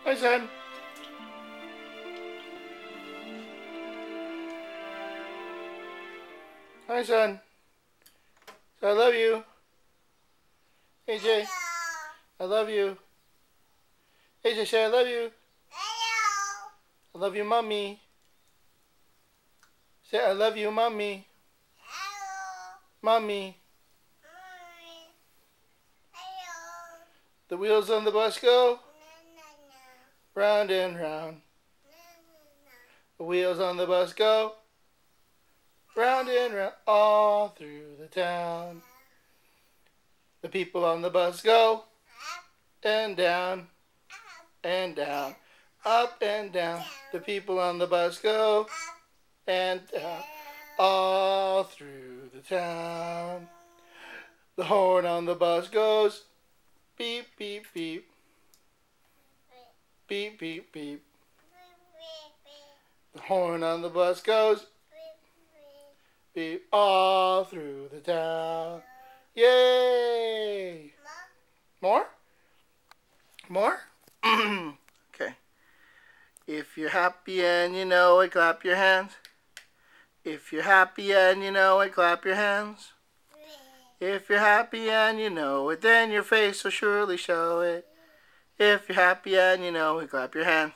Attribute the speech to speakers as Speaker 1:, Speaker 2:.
Speaker 1: Hi, son. Hi, son. So I love you. AJ, I love you. AJ, say I love you. I love you, mommy. Say I love you, mommy. Mommy. The wheels on the bus go round and round. The wheels on the bus go round and round all through the town. The people on the bus go and down and down, up and down. The people on the bus go and down all through the town. The horn on the bus goes beep, beep, beep. Beep, beep, beep. The horn on the bus goes beep all through the town. Yay! More? More? Okay. If you're happy and you know it, clap your hands. If you're happy and you know it, clap your hands. If you're happy and you know it, then your face will surely show it. If you're happy and you know it, clap your hands.